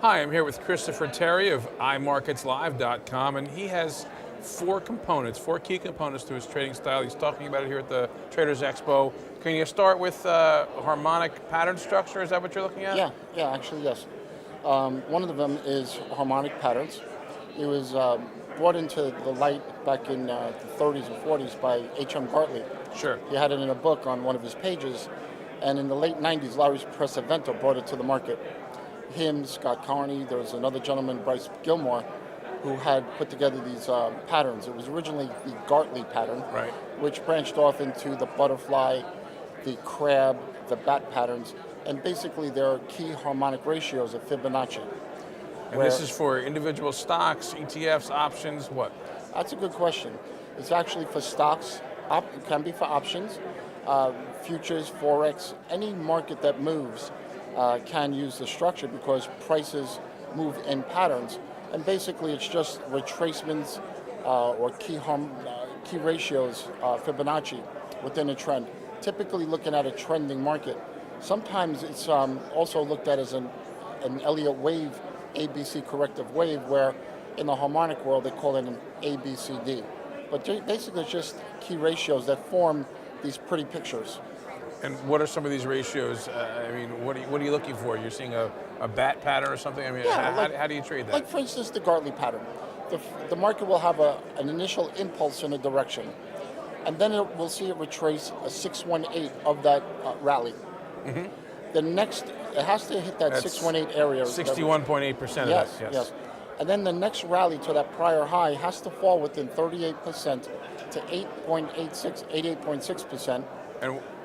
Hi, I'm here with Christopher Terry of iMarketsLive.com, and he has four key components to his trading style. He's talking about it here at the Traders Expo. Can you start with harmonic pattern structure? Is that what you're looking at? Yeah, actually, yes. One of them is harmonic patterns. It was brought into the light back in the 30s and 40s by H.M. Gartley. Sure. He had it in a book on one of his pages, and in the late 90s, Larry Pesavento brought it to the market. Him, Scott Carney, there was another gentleman, Bryce Gilmore, who had put together these patterns. It was originally the Gartley pattern, Right. which branched off into the butterfly, the crab, the bat patterns, and basically there are key harmonic ratios of Fibonacci. And this is for individual stocks, ETFs, options, what? That's a good question. It's actually for stocks, it can be for options, futures, forex, any market that moves can use the structure because prices move in patterns. And basically it's just retracements or key ratios, Fibonacci, within a trend. Typically looking at a trending market. Sometimes it's also looked at as an Elliott wave, ABC corrective wave, where in the harmonic world they call it an ABCD. But basically it's just key ratios that form these pretty pictures. And what are some of these ratios? I mean, what are you looking for? You're seeing a bat pattern or something? I mean, how do you trade that? Like for instance, the Gartley pattern. The market will have an initial impulse in a direction, and then we'll see it retrace a 618 of that rally. Mm-hmm. The next, it has to hit that 618 area. 61.8% of that, Yes. And then the next rally to that prior high has to fall within 38% to 88.6%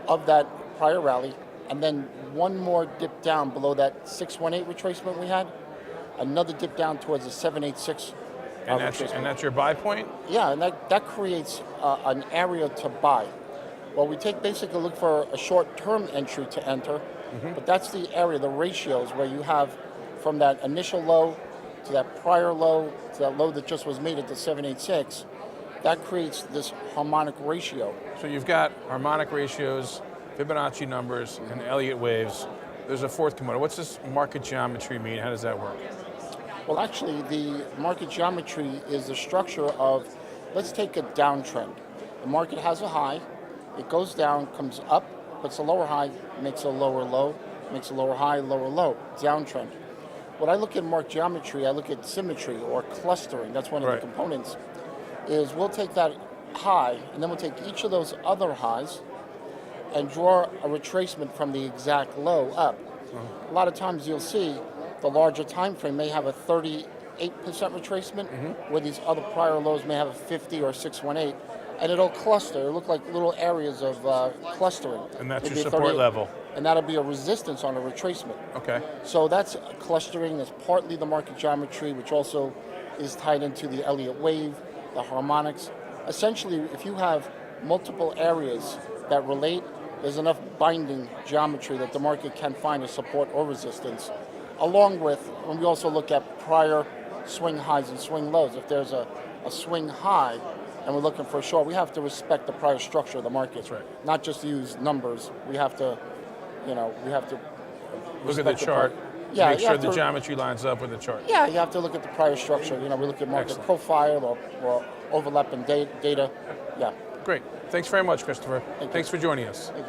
of that prior rally, and then one more dip down below that 618 retracement we had, another dip down towards the 786 retracement. And that's your buy point? Yeah, and that creates an area to buy. Well, we basically look for a short-term entry to enter, but that's the area, the ratios, where you have from that initial low to that prior low to that low that just was made at the 786. That creates this harmonic ratio. So you've got harmonic ratios, Fibonacci numbers, and Elliott waves. There's a fourth component. What's this market geometry mean? How does that work? Well, actually, the market geometry is the structure of, let's take a downtrend. The market has a high, it goes down, comes up, puts a lower high, makes a lower low, makes a lower high, lower low, downtrend. When I look at market geometry, I look at symmetry or clustering. That's one of the components. Is we'll take that high, and then we'll take each of those other highs and draw a retracement from the exact low up. A lot of times you'll see the larger time frame may have a 38% retracement, where these other prior lows may have a 50 or 618, and it'll cluster. It'll look like little areas of clustering. And that's your support level. And that'll be a resistance on a retracement. Okay. So that's clustering. That's partly the market geometry, which also is tied into the Elliott wave, the harmonics. Essentially, if you have multiple areas that relate, there's enough binding geometry that the market can find a support or resistance. Along with, when we also look at prior swing highs and swing lows, if there's a swing high and we're looking for a short, we have to respect the prior structure of the market. That's right. Not just use numbers. We have to, look at the chart. Make sure the geometry lines up with the chart. Yeah, you have to look at the prior structure. We look at market profile or overlapping data. Yeah. Great. Thanks very much, Christopher. Thanks for joining us. Thank you.